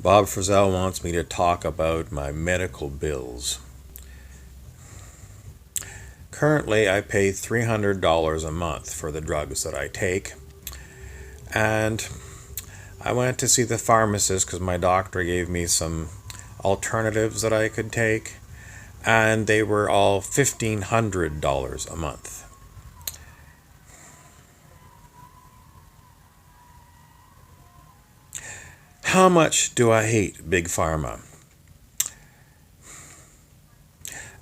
Bob Frizzell wants me to talk about my medical bills. Currently, I pay $300 a month for the drugs that I take, and I went to see the pharmacist because my doctor gave me some alternatives that I could take, and they were all $1,500 a month. How much do I hate Big Pharma?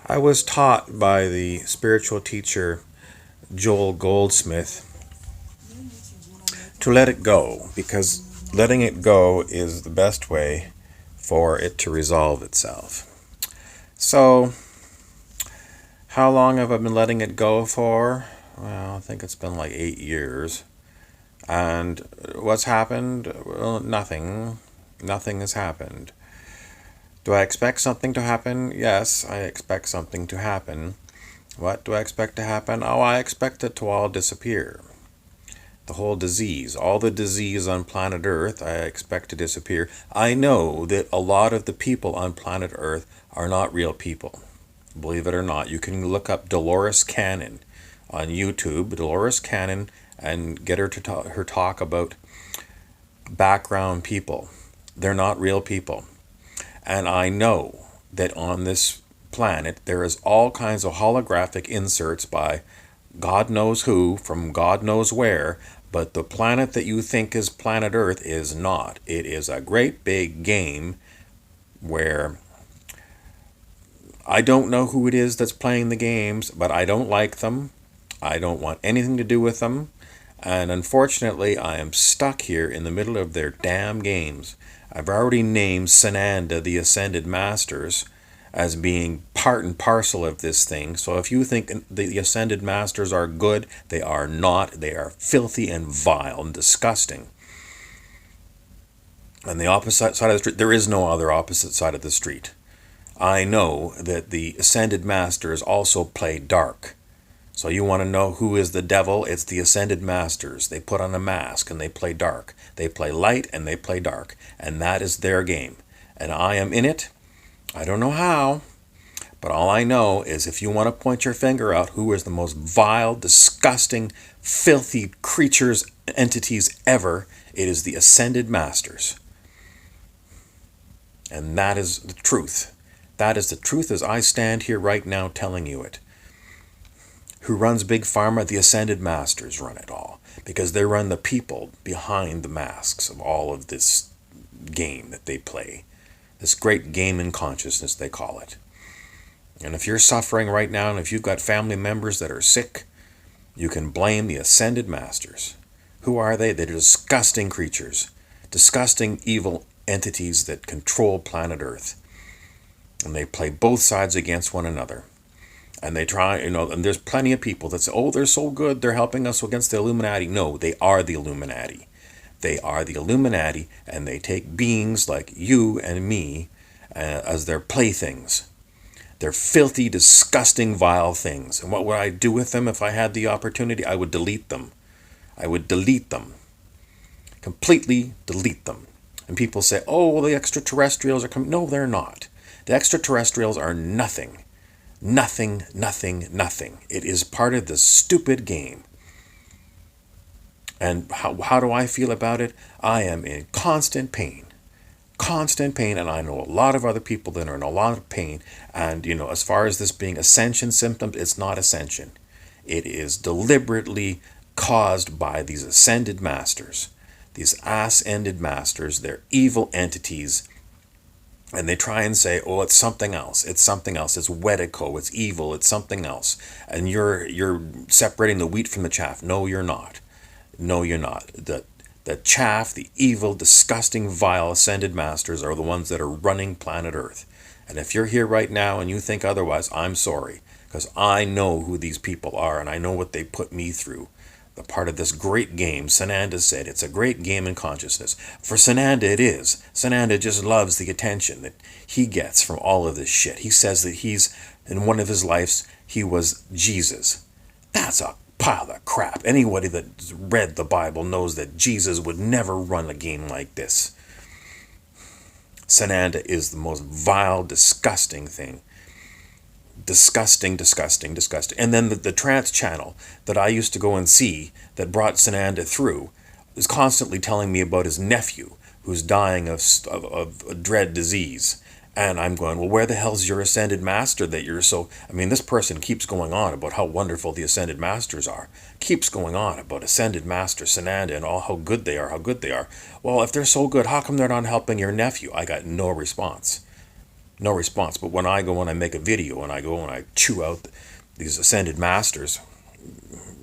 I was taught by the spiritual teacher Joel Goldsmith to let it go, because letting it go is the best way for it to resolve itself. So, how long have I been letting it go for? Well, I think it's been like 8 years. And what's happened? Well, nothing. Nothing has happened. Do I expect something to happen? Yes, I expect something to happen. What do I expect to happen? Oh, I expect it to all disappear. The whole disease, all the disease on planet Earth, I expect to disappear. I know that a lot of the people on planet Earth are not real people. Believe it or not, you can look up Dolores Cannon on YouTube, Dolores Cannon, and get her to her talk about background people. They're not real people. And I know that on this planet there is all kinds of holographic inserts by God knows who, from God knows where, but the planet that you think is planet Earth is not. It is a great big game where I don't know who it is that's playing the games, but I don't like them. I don't want anything to do with them. And unfortunately, I am stuck here in the middle of their damn games. I've already named Sananda, the Ascended Masters, as being part and parcel of this thing. So if you think the Ascended Masters are good, they are not. They are filthy and vile and disgusting. And the opposite side of the street, there is no other opposite side of the street. I know that the Ascended Masters also play dark. So you want to know who is the devil? It's the Ascended Masters. They put on a mask and they play dark. They play light and they play dark. And that is their game. And I am in it. I don't know how. But all I know is if you want to point your finger out who is the most vile, disgusting, filthy creatures, entities ever, it is the Ascended Masters. And that is the truth. That is the truth as I stand here right now telling you it. Who runs Big Pharma? The Ascended Masters run it all. Because they run the people behind the masks of all of this game that they play. This great game in consciousness, they call it. And if you're suffering right now, and if you've got family members that are sick, you can blame the Ascended Masters. Who are they? They're disgusting creatures. Disgusting, evil entities that control planet Earth. And they play both sides against one another. And they try, and there's plenty of people that say, oh, they're so good, they're helping us against the Illuminati. No, they are the Illuminati. They are the Illuminati, and they take beings like you and me as their playthings. They're filthy, disgusting, vile things. And what would I do with them if I had the opportunity? I would delete them. I would delete them. Completely delete them. And people say, oh, well, the extraterrestrials are coming. No, they're not. The extraterrestrials are nothing. Nothing, nothing, nothing. It is part of this stupid game. And how do I feel about it? I am in constant pain. Constant pain, and I know a lot of other people that are in a lot of pain. And, as far as this being ascension symptoms, it's not ascension. It is deliberately caused by these ascended masters. These ass-ended masters. They're evil entities. And they try and say, oh, it's something else. It's something else. It's Wedico. It's evil. It's something else. And you're separating the wheat from the chaff. No, you're not. No, you're not. The chaff, the evil, disgusting, vile ascended masters are the ones that are running planet Earth. And if you're here right now and you think otherwise, I'm sorry. Because I know who these people are and I know what they put me through. The part of this great game, Sananda said, it's a great game in consciousness. For Sananda it is. Sananda just loves the attention that he gets from all of this shit. He says that in one of his lives, he was Jesus. That's a pile of crap. Anybody that read the Bible knows that Jesus would never run a game like this. Sananda is the most vile, disgusting thing. Disgusting, disgusting, disgusting. And then the trance channel that I used to go and see that brought Sananda through is constantly telling me about his nephew who's dying of a dread disease. And I'm going, well, where the hell's your ascended master that you're so... I mean, this person keeps going on about how wonderful the ascended masters are. Keeps going on about ascended master Sananda and all how good they are, how good they are. Well, if they're so good, how come they're not helping your nephew? I got no response. No response. But when I go and I make a video and I go and I chew out these ascended masters,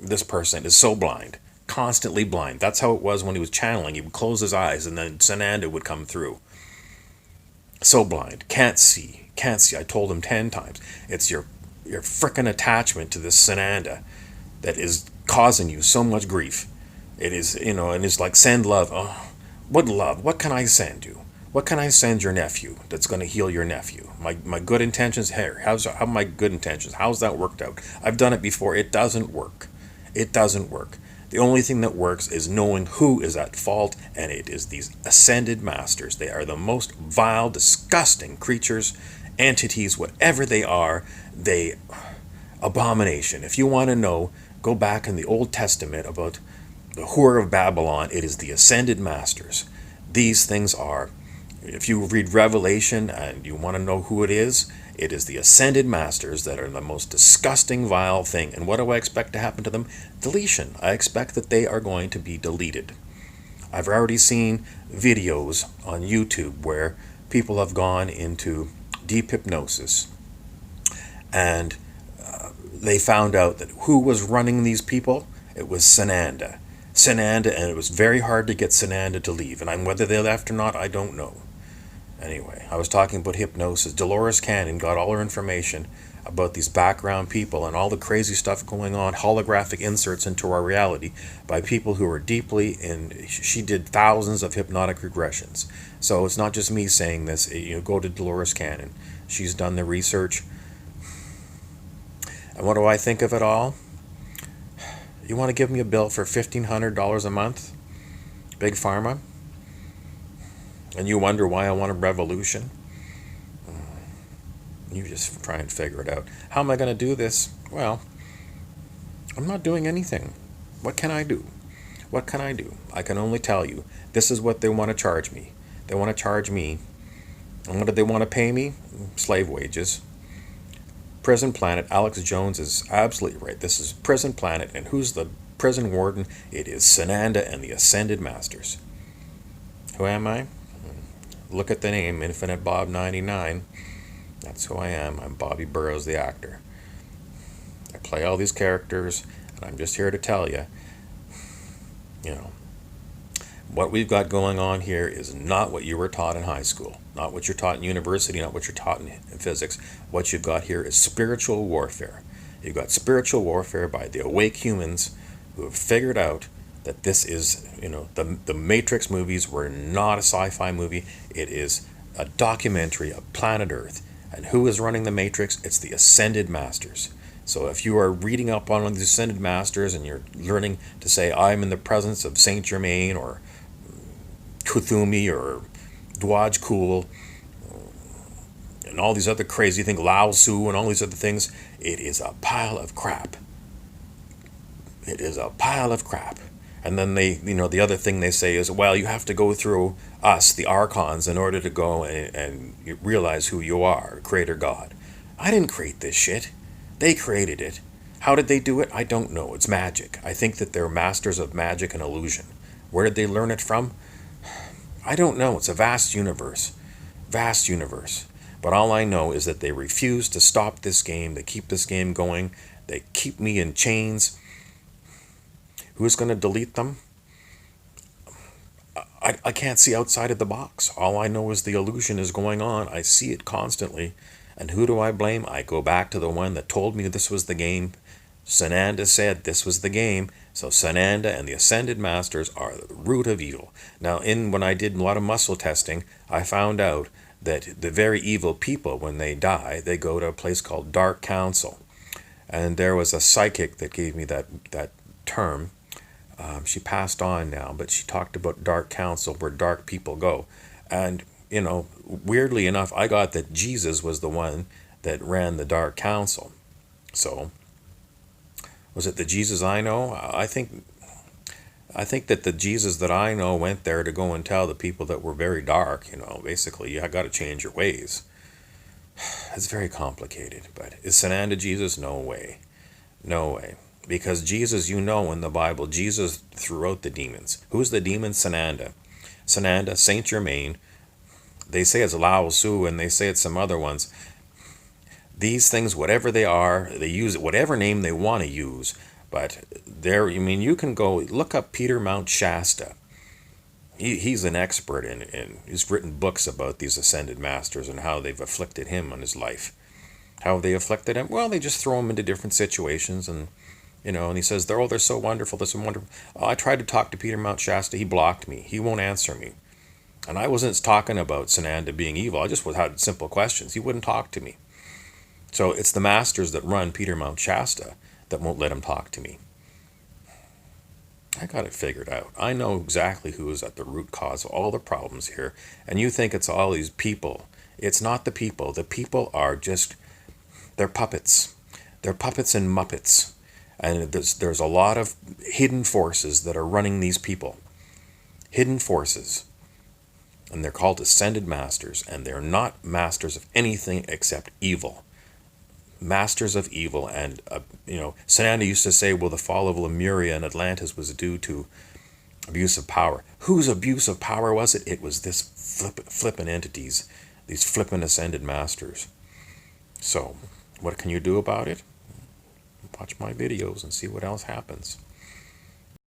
this person is so blind. Constantly blind. That's how it was when he was channeling. He would close his eyes and then Sananda would come through. So blind, can't see, can't see. I told him 10 times. It's your frickin' attachment to this Sananda that is causing you so much grief. It is, and it's like, send love. Oh, what love? What can I send you? What can I send your nephew that's going to heal your nephew? My good intentions here. How are my good intentions? How's that worked out? I've done it before. It doesn't work. It doesn't work. The only thing that works is knowing who is at fault, and it is these ascended masters. They are the most vile, disgusting creatures, entities, whatever they are. They abomination. If you want to know, go back in the Old Testament about the Whore of Babylon. It is the ascended masters. These things are, if you read Revelation and you want to know who it is the ascended masters that are the most disgusting, vile thing. And what do I expect to happen to them? Deletion. I expect that they are going to be deleted. I've already seen videos on YouTube where people have gone into deep hypnosis and they found out that who was running these people? It was Sananda. And it was very hard to get Sananda to leave. And whether they left or not, I don't know. Anyway, I was talking about hypnosis. Dolores Cannon got all her information about these background people and all the crazy stuff going on, holographic inserts into our reality by people who are deeply in... She did thousands of hypnotic regressions. So it's not just me saying this. Go to Dolores Cannon. She's done the research. And what do I think of it all? You want to give me a bill for $1,500 a month? Big Pharma? And you wonder why I want a revolution? You just try and figure it out. How am I going to do this? Well, I'm not doing anything. What can I do? What can I do? I can only tell you, this is what they want to charge me. They want to charge me. And what do they want to pay me? Slave wages. Prison Planet. Alex Jones is absolutely right. This is Prison Planet. And who's the prison warden? It is Sananda and the Ascended Masters. Who am I? Look at the name, Infinite Bob 99. That's who I am. I'm BobbyBurrows, the actor. I play all these characters, and I'm just here to tell you, what we've got going on here is not what you were taught in high school, not what you're taught in university, not what you're taught in physics. What you've got here is spiritual warfare. You've got spiritual warfare by the awake humans who have figured out that this is, the Matrix movies were not a sci-fi movie. It is a documentary of planet Earth. And who is running the Matrix? It's the Ascended Masters. So if you are reading up on the Ascended Masters and you're learning to say, I'm in the presence of Saint Germain or Kuthumi or Dwaj Kul and all these other crazy things, Lao Tzu and all these other things, it is a pile of crap. It is a pile of crap. And then the other thing they say is, well, you have to go through us, the archons, in order to go and realize who you are, Creator God. I didn't create this shit. They created it. How did they do it? I don't know. It's magic. I think that they're masters of magic and illusion. Where did they learn it from? I don't know. It's a vast universe. Vast universe. But all I know is that they refuse to stop this game. They keep this game going. They keep me in chains. Who's going to delete them? I can't see outside of the box. All I know is the illusion is going on. I see it constantly. And who do I blame? I go back to the one that told me this was the game. Sananda said this was the game. So Sananda and the Ascended Masters are the root of evil. Now, when I did a lot of muscle testing, I found out that the very evil people, when they die, they go to a place called Dark Council. And there was a psychic that gave me that term. She passed on now, but she talked about Dark Council, where dark people go. And weirdly enough, I got that Jesus was the one that ran the Dark Council. So, was it the Jesus I know? I think that the Jesus that I know went there to go and tell the people that were very dark, basically, you got to change your ways. It's very complicated, but is Sananda Jesus? No way. No way. Because Jesus, in the Bible, Jesus threw out the demons. Who's the demon? Sananda. Sananda, Saint Germain. They say it's Lao Tzu, and they say it's some other ones. These things, whatever they are, they use whatever name they want to use. But you can go look up Peter Mount Shasta. He's an expert in he's written books about these ascended masters and how they've afflicted him on his life. How have they afflicted him? Well, they just throw him into different situations, and and he says, they're so wonderful, they're so wonderful. I tried to talk to Peter Mount Shasta, he blocked me, he won't answer me. And I wasn't talking about Sananda being evil, I just had simple questions. He wouldn't talk to me. So it's the masters that run Peter Mount Shasta that won't let him talk to me. I got it figured out. I know exactly who is at the root cause of all the problems here. And you think it's all these people. It's not the people. The people are just, they're puppets. They're puppets and muppets. And there's a lot of hidden forces that are running these people. Hidden forces. And they're called ascended masters. And they're not masters of anything except evil. Masters of evil. And, Sananda used to say, well, the fall of Lemuria and Atlantis was due to abuse of power. Whose abuse of power was it? It was this flippant entities, these flippant ascended masters. So, what can you do about it? Watch my videos and see what else happens.